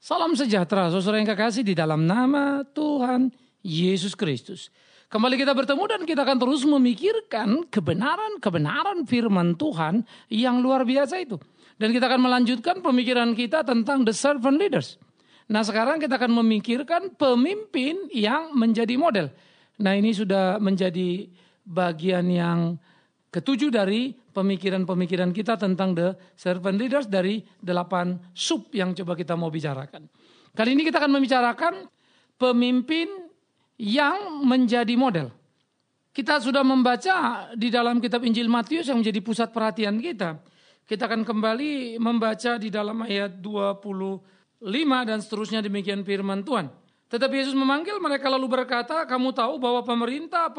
Salam sejahtera, saudara yang kekasih di dalam nama Tuhan Yesus Kristus. Kembali kita bertemu dan kita akan terus memikirkan kebenaran firman Tuhan yang luar biasa itu. Dan kita akan melanjutkan pemikiran kita tentang the servant leaders. Nah sekarang kita akan memikirkan pemimpin yang menjadi model. Nah ini sudah menjadi bagian yang ketujuh dari pemikiran-pemikiran kita tentang the servant leaders dari 8 sub yang coba kita mau bicarakan. Kali ini kita akan membicarakan pemimpin yang menjadi model. Kita sudah membaca di dalam kitab Injil Matius yang menjadi pusat perhatian kita. Kita akan kembali membaca di dalam ayat 25 dan seterusnya demikian firman Tuhan. Tetapi Yesus memanggil mereka lalu berkata, kamu tahu bahwa pemerintah,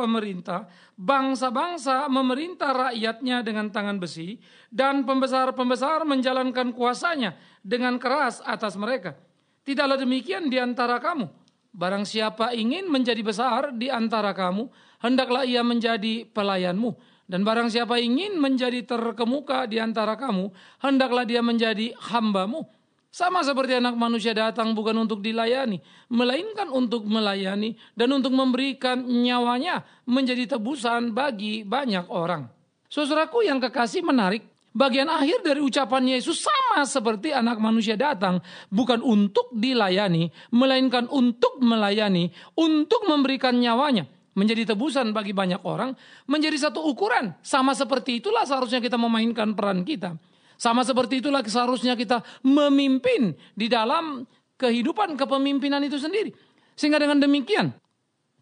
bangsa-bangsa memerintah rakyatnya dengan tangan besi, dan pembesar-pembesar menjalankan kuasanya dengan keras atas mereka. Tidaklah demikian di antara kamu. Barang siapa ingin menjadi besar di antara kamu, hendaklah ia menjadi pelayanmu. Dan barang siapa ingin menjadi terkemuka di antara kamu, hendaklah dia menjadi hambamu. Sama seperti anak manusia datang bukan untuk dilayani, melainkan untuk melayani dan untuk memberikan nyawanya menjadi tebusan bagi banyak orang. Saudaraku yang kekasih, menarik, bagian akhir dari ucapan Yesus sama seperti anak manusia datang bukan untuk dilayani, melainkan untuk melayani, untuk memberikan nyawanya menjadi tebusan bagi banyak orang, menjadi satu ukuran. Sama seperti itulah seharusnya kita memainkan peran kita. Sama seperti itulah seharusnya kita memimpin di dalam kehidupan kepemimpinan itu sendiri. Sehingga dengan demikian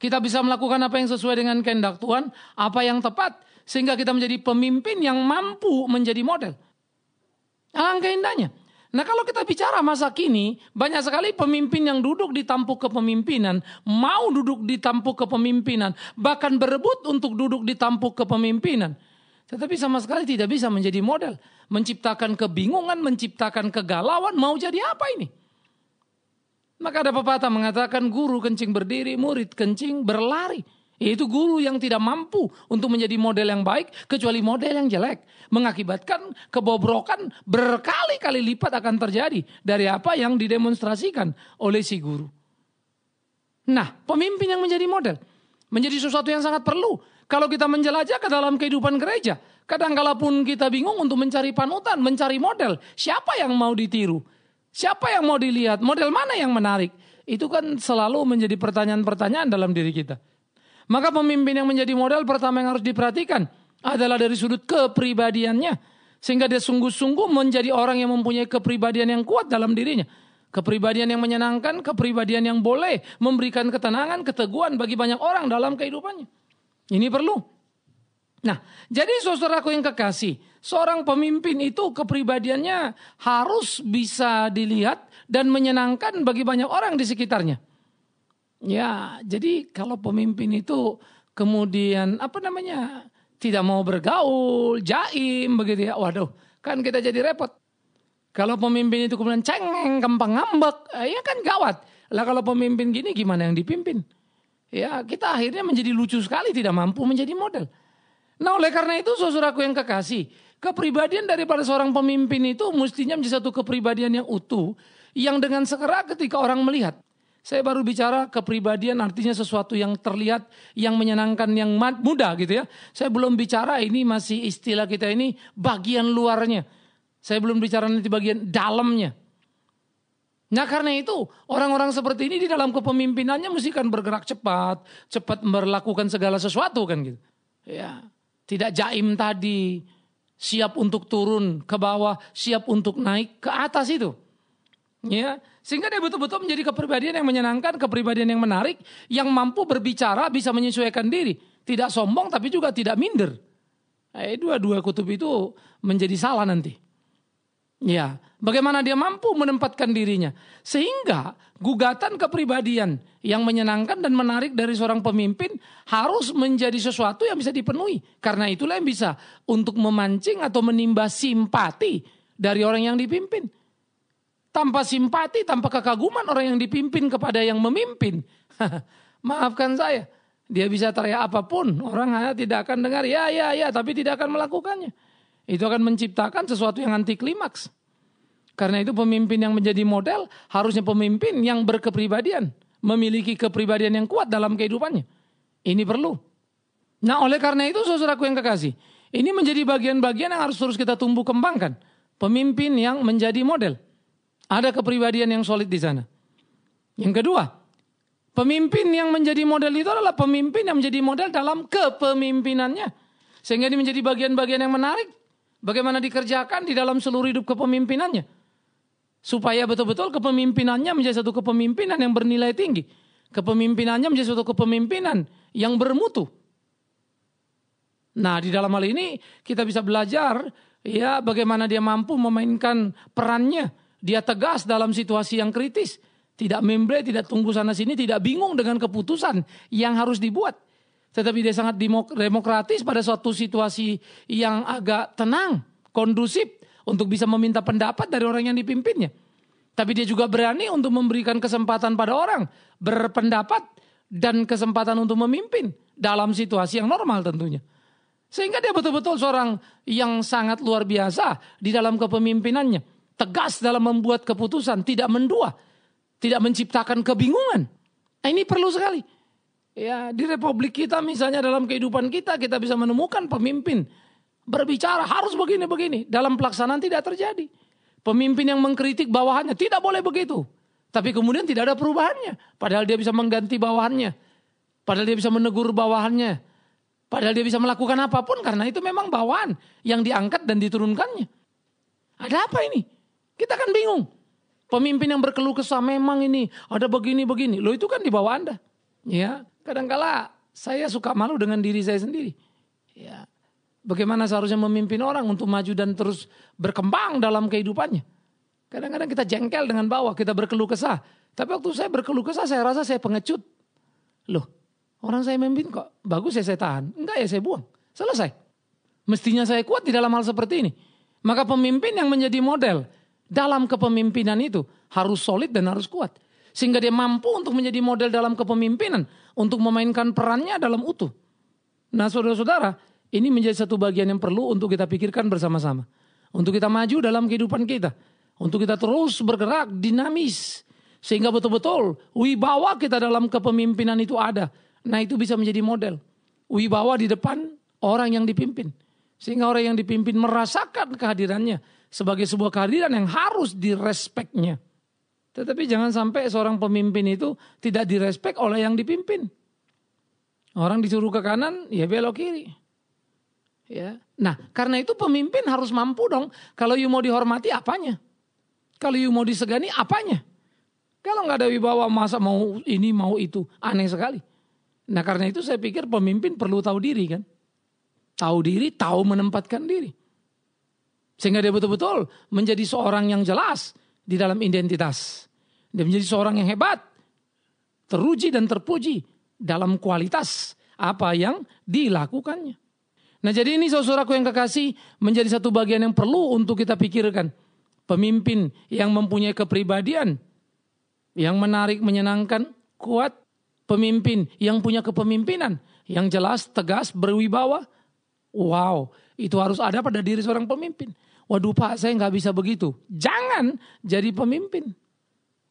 kita bisa melakukan apa yang sesuai dengan kehendak Tuhan, apa yang tepat. Sehingga kita menjadi pemimpin yang mampu menjadi model. Alangkah indahnya. Nah kalau kita bicara masa kini, banyak sekali pemimpin yang duduk di tampuk kepemimpinan, mau duduk di tampuk kepemimpinan, bahkan berebut untuk duduk di tampuk kepemimpinan. Tetapi sama sekali tidak bisa menjadi model. Menciptakan kebingungan, menciptakan kegalauan, mau jadi apa ini? Maka ada pepatah mengatakan guru kencing berdiri, murid kencing berlari. Yaitu guru yang tidak mampu untuk menjadi model yang baik, kecuali model yang jelek. Mengakibatkan kebobrokan berkali-kali lipat akan terjadi dari apa yang didemonstrasikan oleh si guru. Nah, pemimpin yang menjadi model, menjadi sesuatu yang sangat perlu. Kalau kita menjelajah ke dalam kehidupan gereja, kadang-kala pun kita bingung untuk mencari panutan, mencari model. Siapa yang mau ditiru? Siapa yang mau dilihat? Model mana yang menarik? Itu kan selalu menjadi pertanyaan-pertanyaan dalam diri kita. Maka pemimpin yang menjadi model pertama yang harus diperhatikan adalah dari sudut kepribadiannya. Sehingga dia sungguh-sungguh menjadi orang yang mempunyai kepribadian yang kuat dalam dirinya. Kepribadian yang menyenangkan, kepribadian yang boleh memberikan ketenangan, keteguhan bagi banyak orang dalam kehidupannya. Ini perlu. Nah, jadi saudaraku yang kekasih, seorang pemimpin itu kepribadiannya harus bisa dilihat dan menyenangkan bagi banyak orang di sekitarnya. Ya, jadi kalau pemimpin itu kemudian tidak mau bergaul, jaim begitu ya. Waduh, kan kita jadi repot. Kalau pemimpin itu kemudian cengeng, gampang ngambek, ya kan gawat. Lah kalau pemimpin gini gimana yang dipimpin? Ya, kita akhirnya menjadi lucu sekali, tidak mampu menjadi model. Nah, oleh karena itu saudaraku yang kekasih, kepribadian daripada seorang pemimpin itu mestinya menjadi satu kepribadian yang utuh, yang dengan segera ketika orang melihat. Saya baru bicara kepribadian artinya sesuatu yang terlihat, yang menyenangkan, yang mudah gitu ya. Saya belum bicara, ini masih istilah kita ini bagian luarnya. Saya belum bicara nanti bagian dalamnya. Nah karena itu orang-orang seperti ini di dalam kepemimpinannya mesti kan bergerak cepat melakukan segala sesuatu kan gitu. Ya, tidak jaim tadi, siap untuk turun ke bawah, siap untuk naik ke atas itu. Ya, sehingga dia betul-betul menjadi kepribadian yang menyenangkan, kepribadian yang menarik, yang mampu berbicara, bisa menyesuaikan diri, tidak sombong tapi juga tidak minder. Dua-dua kutub itu menjadi salah nanti. Ya, bagaimana dia mampu menempatkan dirinya. Sehingga gugatan kepribadian yang menyenangkan dan menarik dari seorang pemimpin harus menjadi sesuatu yang bisa dipenuhi. Karena itulah yang bisa untuk memancing atau menimba simpati dari orang yang dipimpin. Tanpa simpati, tanpa kekaguman orang yang dipimpin kepada yang memimpin. Maafkan saya, dia bisa teriak apapun, orang hanya tidak akan dengar ya, tapi tidak akan melakukannya. Itu akan menciptakan sesuatu yang anti klimaks. Karena itu pemimpin yang menjadi model harusnya pemimpin yang berkepribadian. Memiliki kepribadian yang kuat dalam kehidupannya. Ini perlu. Nah oleh karena itu saudaraku yang kekasih. Ini menjadi bagian-bagian yang harus terus kita tumbuh kembangkan. Pemimpin yang menjadi model. Ada kepribadian yang solid di sana. Yang kedua, pemimpin yang menjadi model itu adalah pemimpin yang menjadi model dalam kepemimpinannya. Sehingga ini menjadi bagian-bagian yang menarik. Bagaimana dikerjakan di dalam seluruh hidup kepemimpinannya. Supaya betul-betul kepemimpinannya menjadi satu kepemimpinan yang bernilai tinggi. Kepemimpinannya menjadi satu kepemimpinan yang bermutu. Nah di dalam hal ini kita bisa belajar ya bagaimana dia mampu memainkan perannya. Dia tegas dalam situasi yang kritis. Tidak memble, tidak tunggu sana sini, tidak bingung dengan keputusan yang harus dibuat. Tetapi dia sangat demokratis pada suatu situasi yang agak tenang, kondusif untuk bisa meminta pendapat dari orang yang dipimpinnya. Tapi dia juga berani untuk memberikan kesempatan pada orang berpendapat dan kesempatan untuk memimpin dalam situasi yang normal tentunya. Sehingga dia betul-betul seorang yang sangat luar biasa di dalam kepemimpinannya. Tegas dalam membuat keputusan, tidak mendua, tidak menciptakan kebingungan. Nah, ini perlu sekali. Ya, di republik kita misalnya dalam kehidupan kita bisa menemukan pemimpin berbicara harus begini-begini. Dalam pelaksanaan tidak terjadi. Pemimpin yang mengkritik bawahannya tidak boleh begitu. Tapi kemudian tidak ada perubahannya. Padahal dia bisa mengganti bawahannya. Padahal dia bisa menegur bawahannya. Padahal dia bisa melakukan apapun karena itu memang bawahan yang diangkat dan diturunkannya. Ada apa ini? Kita kan bingung. Pemimpin yang berkeluh kesah memang ini ada begini-begini. Loh itu kan di bawah Anda. Ya, kadangkala saya suka malu dengan diri saya sendiri. Ya, bagaimana seharusnya memimpin orang untuk maju dan terus berkembang dalam kehidupannya. Kadang-kadang kita jengkel dengan bawah, kita berkeluh kesah. Tapi waktu saya berkeluh kesah saya rasa saya pengecut. Loh, orang saya memimpin kok bagus ya saya tahan. Enggak ya saya buang. Selesai. Mestinya saya kuat di dalam hal seperti ini. Maka pemimpin yang menjadi model dalam kepemimpinan itu harus solid dan harus kuat. Sehingga dia mampu untuk menjadi model dalam kepemimpinan. Untuk memainkan perannya dalam utuh. Nah saudara-saudara, ini menjadi satu bagian yang perlu untuk kita pikirkan bersama-sama. Untuk kita maju dalam kehidupan kita. Untuk kita terus bergerak dinamis. Sehingga betul-betul wibawa kita dalam kepemimpinan itu ada. Nah itu bisa menjadi model. Wibawa di depan orang yang dipimpin. Sehingga orang yang dipimpin merasakan kehadirannya. Sebagai sebuah kehadiran yang harus direspeknya. Tetapi jangan sampai seorang pemimpin itu tidak direspek oleh yang dipimpin. Orang disuruh ke kanan, ya belok kiri. Ya. Nah, karena itu pemimpin harus mampu dong. Kalau you mau dihormati, apanya? Kalau you mau disegani, apanya? Kalau nggak ada wibawa, masa mau ini, mau itu. Aneh sekali. Nah, karena itu saya pikir pemimpin perlu tahu diri kan. Tahu diri, tahu menempatkan diri. Sehingga dia betul-betul menjadi seorang yang jelas di dalam identitas. Dia menjadi seorang yang hebat, teruji dan terpuji dalam kualitas apa yang dilakukannya. Nah jadi ini saudaraku yang kekasih menjadi satu bagian yang perlu untuk kita pikirkan. Pemimpin yang mempunyai kepribadian, yang menarik, menyenangkan, kuat. Pemimpin yang punya kepemimpinan, yang jelas, tegas, berwibawa. Wow, itu harus ada pada diri seorang pemimpin. Waduh Pak, saya nggak bisa begitu. Jangan jadi pemimpin.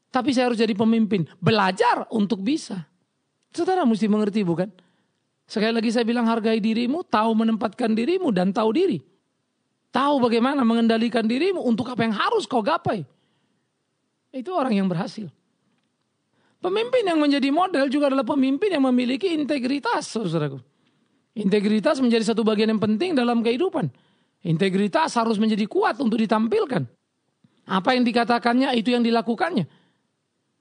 Tapi saya harus jadi pemimpin. Belajar untuk bisa. Saudara mesti mengerti bukan? Sekali lagi saya bilang hargai dirimu, tahu menempatkan dirimu dan tahu diri. Tahu bagaimana mengendalikan dirimu untuk apa yang harus kau gapai. Itu orang yang berhasil. Pemimpin yang menjadi model juga adalah pemimpin yang memiliki integritas, saudaraku. Integritas menjadi satu bagian yang penting dalam kehidupan. Integritas harus menjadi kuat untuk ditampilkan. Apa yang dikatakannya itu yang dilakukannya.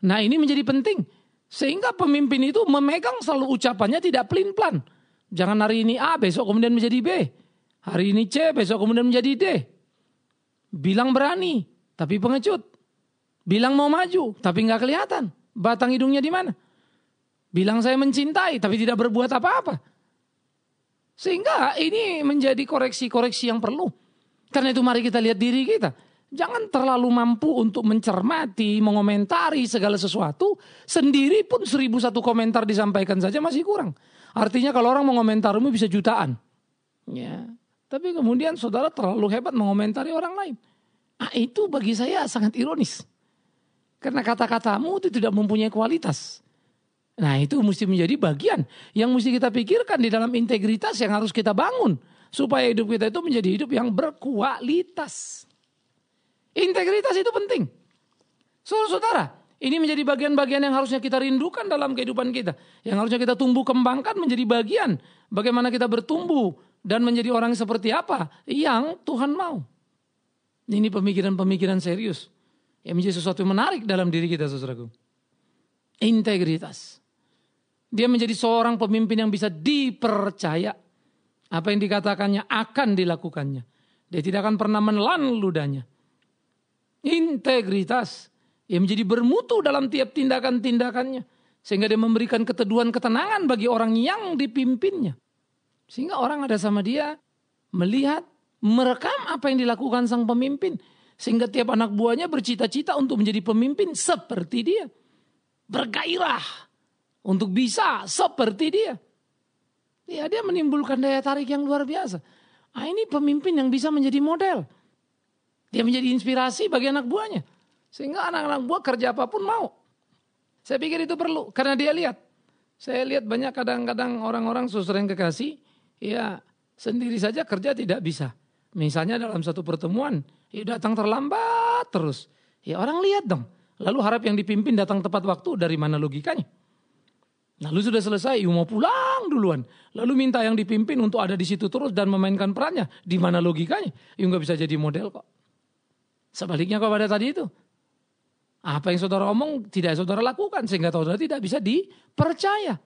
Nah ini menjadi penting. Sehingga pemimpin itu memegang selalu ucapannya tidak pelin-pelan. Jangan hari ini A, besok kemudian menjadi B. Hari ini C, besok kemudian menjadi D. Bilang berani, tapi pengecut. Bilang mau maju, tapi nggak kelihatan. Batang hidungnya di mana? Bilang saya mencintai, tapi tidak berbuat apa-apa. Sehingga ini menjadi koreksi-koreksi yang perlu. Karena itu mari kita lihat diri kita. Jangan terlalu mampu untuk mencermati, mengomentari segala sesuatu. Sendiri pun 1001 komentar disampaikan saja masih kurang. Artinya kalau orang mengomentarimu bisa jutaan. Ya. Tapi kemudian saudara terlalu hebat mengomentari orang lain. Itu bagi saya sangat ironis. Karena kata-katamu itu tidak mempunyai kualitas. Nah itu mesti menjadi bagian yang mesti kita pikirkan di dalam integritas yang harus kita bangun. Supaya hidup kita itu menjadi hidup yang berkualitas. Integritas itu penting. Saudara, ini menjadi bagian-bagian yang harusnya kita rindukan dalam kehidupan kita. Yang harusnya kita tumbuh kembangkan menjadi bagian. Bagaimana kita bertumbuh dan menjadi orang seperti apa yang Tuhan mau. Ini pemikiran-pemikiran serius. Yang menjadi sesuatu yang menarik dalam diri kita, saudaraku. Integritas. Dia menjadi seorang pemimpin yang bisa dipercaya. Apa yang dikatakannya akan dilakukannya. Dia tidak akan pernah menelan ludahnya. Integritas. Dia menjadi bermutu dalam tiap tindakan-tindakannya. Sehingga dia memberikan keteduhan, ketenangan bagi orang yang dipimpinnya. Sehingga orang ada sama dia melihat, merekam apa yang dilakukan sang pemimpin. Sehingga tiap anak buahnya bercita-cita untuk menjadi pemimpin seperti dia. Bergairah untuk bisa seperti dia. Ya, dia menimbulkan daya tarik yang luar biasa. Ini pemimpin yang bisa menjadi model. Dia menjadi inspirasi bagi anak buahnya. Sehingga anak-anak buah kerja apapun mau. Saya pikir itu perlu. Karena dia lihat. Saya lihat banyak kadang-kadang orang-orang saudara yang kekasih. Ya sendiri saja kerja tidak bisa. Misalnya dalam satu pertemuan. Ya datang terlambat terus. Ya orang lihat dong. Lalu harap yang dipimpin datang tepat waktu. Dari mana logikanya? Lalu sudah selesai. Mau pulang duluan. Lalu minta yang dipimpin untuk ada di situ terus. Dan memainkan perannya. Di mana logikanya? Gak bisa jadi model kok. Sebaliknya kepada tadi itu. Apa yang saudara omong tidak saudara lakukan. Sehingga saudara tidak bisa dipercaya.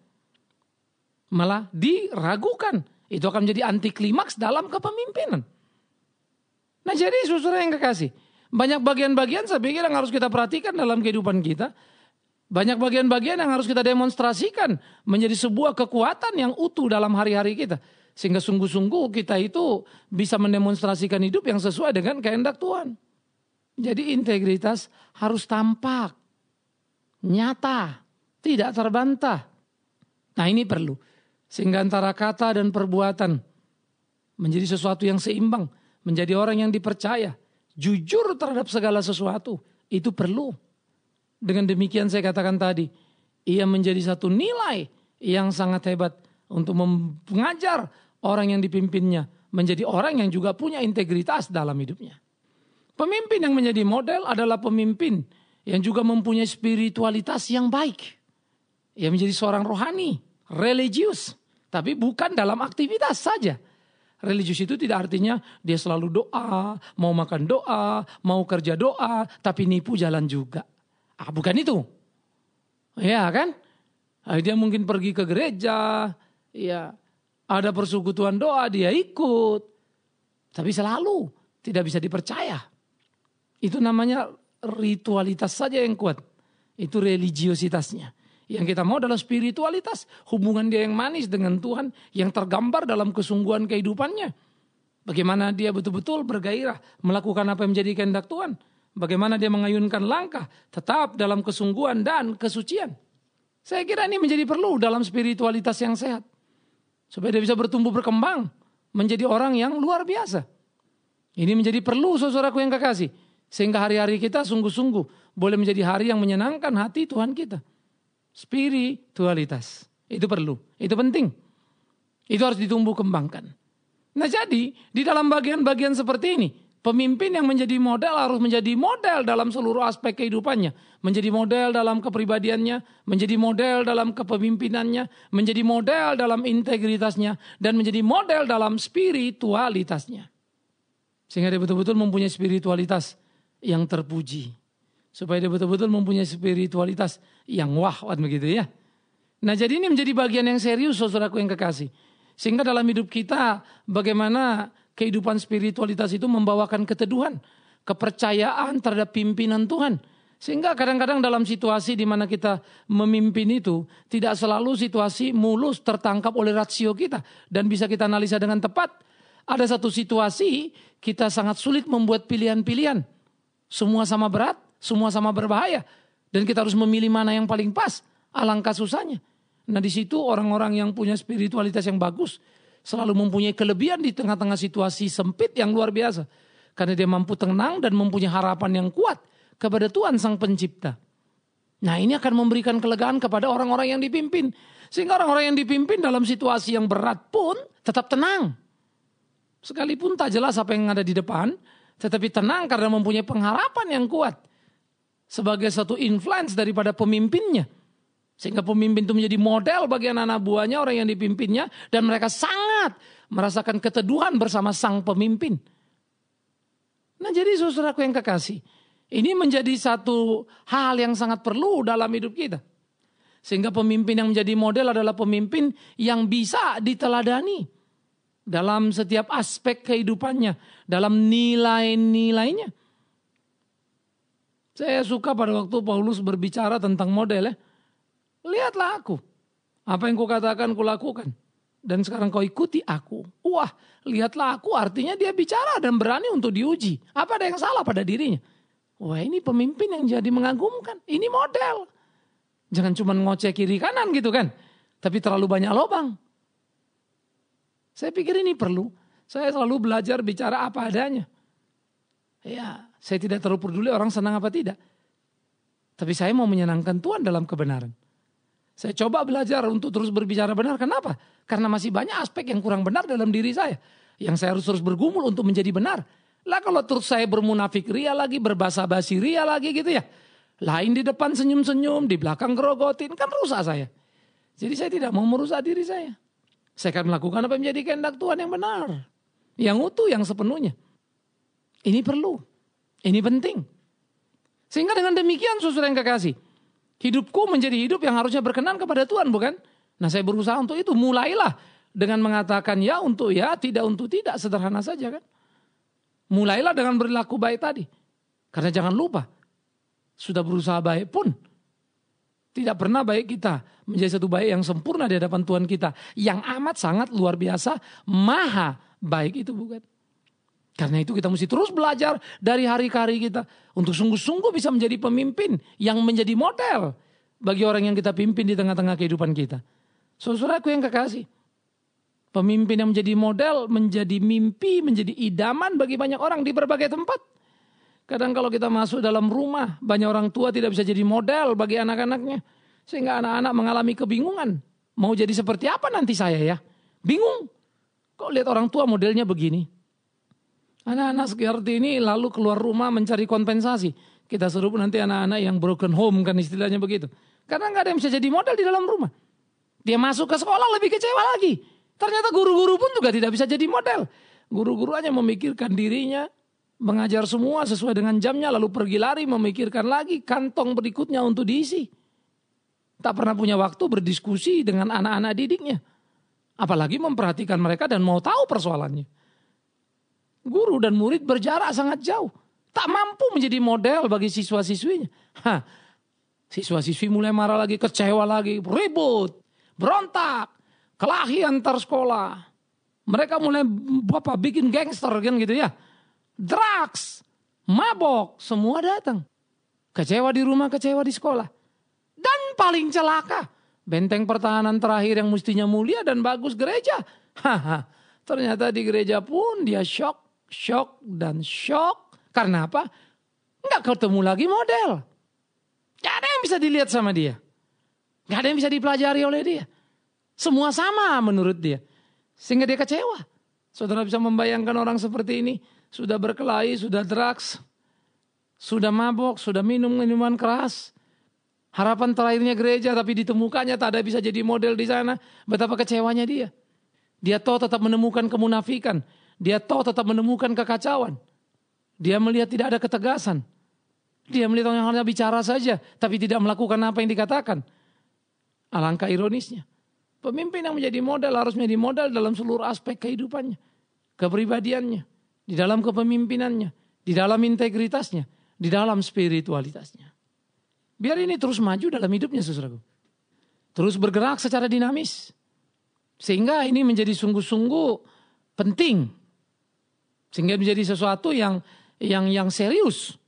Malah diragukan. Itu akan menjadi anti klimaks dalam kepemimpinan. Nah jadi saudara yang kekasih. Banyak bagian-bagian saya pikir yang harus kita perhatikan dalam kehidupan kita. Banyak bagian-bagian yang harus kita demonstrasikan. Menjadi sebuah kekuatan yang utuh dalam hari-hari kita. Sehingga sungguh-sungguh kita itu bisa mendemonstrasikan hidup yang sesuai dengan kehendak Tuhan. Jadi integritas harus tampak, nyata, tidak terbantah. Nah ini perlu. Sehingga antara kata dan perbuatan menjadi sesuatu yang seimbang. Menjadi orang yang dipercaya. Jujur terhadap segala sesuatu. Itu perlu. Dengan demikian saya katakan tadi. Ia menjadi satu nilai yang sangat hebat. Untuk mengajar orang yang dipimpinnya. Menjadi orang yang juga punya integritas dalam hidupnya. Pemimpin yang menjadi model adalah pemimpin yang juga mempunyai spiritualitas yang baik. Ia menjadi seorang rohani, religius. Tapi bukan dalam aktivitas saja. Religius itu tidak artinya dia selalu doa, mau makan doa, mau kerja doa, tapi nipu jalan juga. Bukan itu. Ya kan? Dia mungkin pergi ke gereja, ya ada persekutuan doa, dia ikut. Tapi selalu tidak bisa dipercaya. Itu namanya ritualitas saja yang kuat. Itu religiositasnya. Yang kita mau adalah spiritualitas. Hubungan dia yang manis dengan Tuhan. Yang tergambar dalam kesungguhan kehidupannya. Bagaimana dia betul-betul bergairah. Melakukan apa yang menjadi kehendak Tuhan. Bagaimana dia mengayunkan langkah. Tetap dalam kesungguhan dan kesucian. Saya kira ini menjadi perlu dalam spiritualitas yang sehat. Supaya dia bisa bertumbuh berkembang. Menjadi orang yang luar biasa. Ini menjadi perlu saudaraku yang kekasih. Sehingga hari-hari kita sungguh-sungguh boleh menjadi hari yang menyenangkan hati Tuhan kita. Spiritualitas. Itu perlu. Itu penting. Itu harus ditumbuh kembangkan. Nah jadi di dalam bagian-bagian seperti ini. Pemimpin yang menjadi model harus menjadi model dalam seluruh aspek kehidupannya. Menjadi model dalam kepribadiannya. Menjadi model dalam kepemimpinannya. Menjadi model dalam integritasnya. Dan menjadi model dalam spiritualitasnya. Sehingga dia betul-betul mempunyai spiritualitas yang terpuji. Supaya dia betul-betul mempunyai spiritualitas yang wah begitu ya. Nah jadi ini menjadi bagian yang serius saudaraku yang kekasih. Sehingga dalam hidup kita bagaimana kehidupan spiritualitas itu membawakan keteduhan. Kepercayaan terhadap pimpinan Tuhan. Sehingga kadang-kadang dalam situasi di mana kita memimpin itu. Tidak selalu situasi mulus tertangkap oleh rasio kita. Dan bisa kita analisa dengan tepat. Ada satu situasi kita sangat sulit membuat pilihan-pilihan. Semua sama berat, semua sama berbahaya. Dan kita harus memilih mana yang paling pas. Alangkah susahnya. Nah di situ orang-orang yang punya spiritualitas yang bagus. Selalu mempunyai kelebihan di tengah-tengah situasi sempit yang luar biasa. Karena dia mampu tenang dan mempunyai harapan yang kuat kepada Tuhan Sang Pencipta. Nah, ini akan memberikan kelegaan kepada orang-orang yang dipimpin. Sehingga orang-orang yang dipimpin dalam situasi yang berat pun tetap tenang. Sekalipun tak jelas apa yang ada di depan, tetapi tenang karena mempunyai pengharapan yang kuat. Sebagai satu influence daripada pemimpinnya. Sehingga pemimpin itu menjadi model bagi anak-anak buahnya, orang yang dipimpinnya. Dan mereka sangat merasakan keteduhan bersama sang pemimpin. Nah, jadi saudaraku yang kekasih, ini menjadi satu hal yang sangat perlu dalam hidup kita. Sehingga pemimpin yang menjadi model adalah pemimpin yang bisa diteladani dalam setiap aspek kehidupannya, dalam nilai-nilainya. Saya suka pada waktu Paulus berbicara tentang model ya. Lihatlah aku, apa yang kukatakan kulakukan. Dan sekarang kau ikuti aku. Wah, lihatlah aku, artinya dia bicara dan berani untuk diuji. Apa ada yang salah pada dirinya? Wah, ini pemimpin yang jadi mengagumkan. Ini model. Jangan cuma ngoceh kiri kanan gitu kan. Tapi terlalu banyak lubang. Saya pikir ini perlu. Saya selalu belajar bicara apa adanya. Ya, saya tidak terlalu peduli orang senang apa tidak. Tapi saya mau menyenangkan Tuhan dalam kebenaran. Saya coba belajar untuk terus berbicara benar. Kenapa? Karena masih banyak aspek yang kurang benar dalam diri saya. Yang saya harus terus bergumul untuk menjadi benar. Lah kalau terus saya bermunafik ria lagi, berbahasa basi ria lagi gitu ya. Lain di depan senyum-senyum, di belakang gerogotin, kan rusak saya. Jadi saya tidak mau merusak diri saya. Saya akan melakukan apa yang menjadi kehendak Tuhan yang benar. Yang utuh, yang sepenuhnya. Ini perlu. Ini penting. Sehingga dengan demikian saudara yang kekasih, hidupku menjadi hidup yang harusnya berkenan kepada Tuhan, bukan? Nah, saya berusaha untuk itu. Mulailah dengan mengatakan ya untuk ya, tidak untuk tidak. Sederhana saja kan. Mulailah dengan berlaku baik tadi. Karena jangan lupa, sudah berusaha baik pun, tidak pernah baik kita menjadi satu baik yang sempurna di hadapan Tuhan kita. Yang amat sangat luar biasa, maha baik itu bukan. Karena itu kita mesti terus belajar dari hari ke hari kita. Untuk sungguh-sungguh bisa menjadi pemimpin yang menjadi model bagi orang yang kita pimpin di tengah-tengah kehidupan kita. Saudaraku yang kekasih, pemimpin yang menjadi model, menjadi mimpi, menjadi idaman bagi banyak orang di berbagai tempat. Kadang kalau kita masuk dalam rumah, banyak orang tua tidak bisa jadi model bagi anak-anaknya. Sehingga anak-anak mengalami kebingungan. Mau jadi seperti apa nanti saya ya? Bingung. Kok lihat orang tua modelnya begini? Anak-anak seperti ini lalu keluar rumah mencari kompensasi. Kita serupa nanti anak-anak yang broken home kan istilahnya begitu. Karena nggak ada yang bisa jadi model di dalam rumah. Dia masuk ke sekolah lebih kecewa lagi. Ternyata guru-guru pun juga tidak bisa jadi model. Guru-guru hanya memikirkan dirinya, mengajar semua sesuai dengan jamnya, lalu pergi lari memikirkan lagi kantong berikutnya untuk diisi. Tak pernah punya waktu berdiskusi dengan anak-anak didiknya. Apalagi memperhatikan mereka dan mau tahu persoalannya. Guru dan murid berjarak sangat jauh. Tak mampu menjadi model bagi siswa-siswinya. Siswa-siswi mulai marah lagi, kecewa lagi, ribut, berontak, kelahi antar sekolah. Mereka mulai bikin gangster kan gitu ya. Drugs, mabok, semua datang. Kecewa di rumah, kecewa di sekolah. Dan paling celaka, benteng pertahanan terakhir yang mestinya mulia dan bagus gereja. Ternyata di gereja pun dia shock. Karena apa? Nggak ketemu lagi model. Nggak ada yang bisa dilihat sama dia. Nggak ada yang bisa dipelajari oleh dia. Semua sama menurut dia. Sehingga dia kecewa. Saudara bisa membayangkan orang seperti ini. Sudah berkelahi, sudah drugs. Sudah mabok, sudah minum minuman keras. Harapan terakhirnya gereja tapi ditemukannya tak ada bisa jadi model di sana. Betapa kecewanya dia. Dia tahu tetap menemukan kemunafikan. Dia tahu tetap menemukan kekacauan. Dia melihat tidak ada ketegasan. Dia melihat orang yang hanya bicara saja, tapi tidak melakukan apa yang dikatakan. Alangkah ironisnya. Pemimpin yang menjadi model harus menjadi model dalam seluruh aspek kehidupannya. Kepribadiannya, di dalam kepemimpinannya, di dalam integritasnya, di dalam spiritualitasnya. Biar ini terus maju dalam hidupnya saudaraku. Terus bergerak secara dinamis. Sehingga ini menjadi sungguh-sungguh penting. Sehingga menjadi sesuatu yang serius.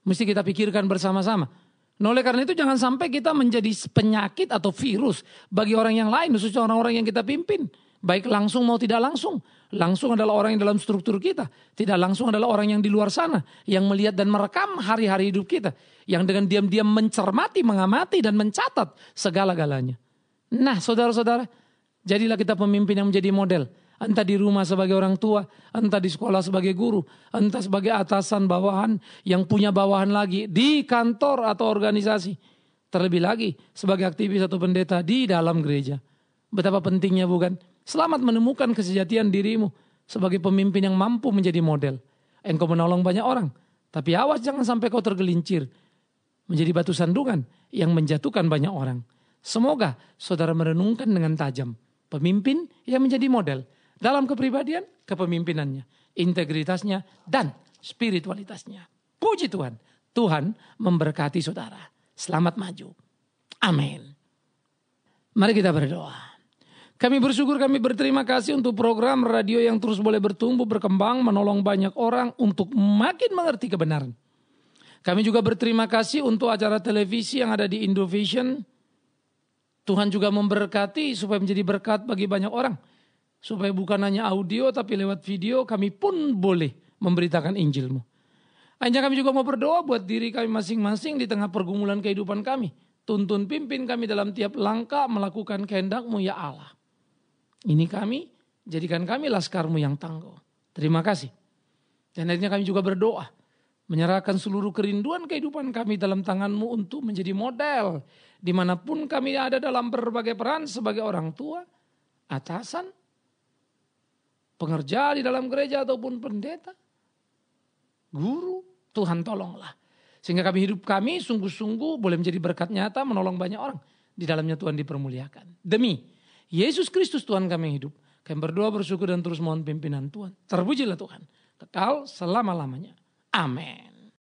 Mesti kita pikirkan bersama-sama. Nah, oleh karena itu jangan sampai kita menjadi penyakit atau virus bagi orang yang lain. Khususnya orang-orang yang kita pimpin. Baik langsung mau tidak langsung. Langsung adalah orang yang dalam struktur kita. Tidak langsung adalah orang yang di luar sana. Yang melihat dan merekam hari-hari hidup kita. Yang dengan diam-diam mencermati, mengamati dan mencatat segala-galanya. Nah saudara-saudara, jadilah kita pemimpin yang menjadi model. Entah di rumah sebagai orang tua, entah di sekolah sebagai guru, entah sebagai atasan bawahan yang punya bawahan lagi di kantor atau organisasi. Terlebih lagi sebagai aktivis atau pendeta di dalam gereja. Betapa pentingnya bukan? Selamat menemukan kesejatian dirimu sebagai pemimpin yang mampu menjadi model. Engkau menolong banyak orang, tapi awas jangan sampai kau tergelincir menjadi batu sandungan yang menjatuhkan banyak orang. Semoga saudara merenungkan dengan tajam pemimpin yang menjadi model dalam kepribadian, kepemimpinannya, integritasnya, dan spiritualitasnya. Puji Tuhan, Tuhan memberkati saudara. Selamat maju. Amin. Mari kita berdoa. Kami bersyukur, kami berterima kasih untuk program radio yang terus boleh bertumbuh, berkembang, menolong banyak orang untuk makin mengerti kebenaran. Kami juga berterima kasih untuk acara televisi yang ada di Indovision. Tuhan juga memberkati supaya menjadi berkat bagi banyak orang. Supaya bukan hanya audio tapi lewat video kami pun boleh memberitakan Injil-Mu. Hanya kami juga mau berdoa buat diri kami masing-masing di tengah pergumulan kehidupan kami. Tuntun pimpin kami dalam tiap langkah melakukan kehendak-Mu ya Allah. Ini kami, jadikan kami laskar-Mu yang tangguh. Terima kasih. Dan akhirnya kami juga berdoa. Menyerahkan seluruh kerinduan kehidupan kami dalam tangan-Mu untuk menjadi model. Dimanapun kami ada dalam berbagai peran sebagai orang tua, atasan, pengerja di dalam gereja ataupun pendeta, guru, Tuhan tolonglah. Sehingga hidup kami sungguh-sungguh boleh menjadi berkat nyata menolong banyak orang. Di dalamnya Tuhan dipermuliakan. Demi Yesus Kristus Tuhan kami hidup. Kami berdoa, bersyukur dan terus mohon pimpinan Tuhan. Terpujilah Tuhan. Kekal selama-lamanya. Amin.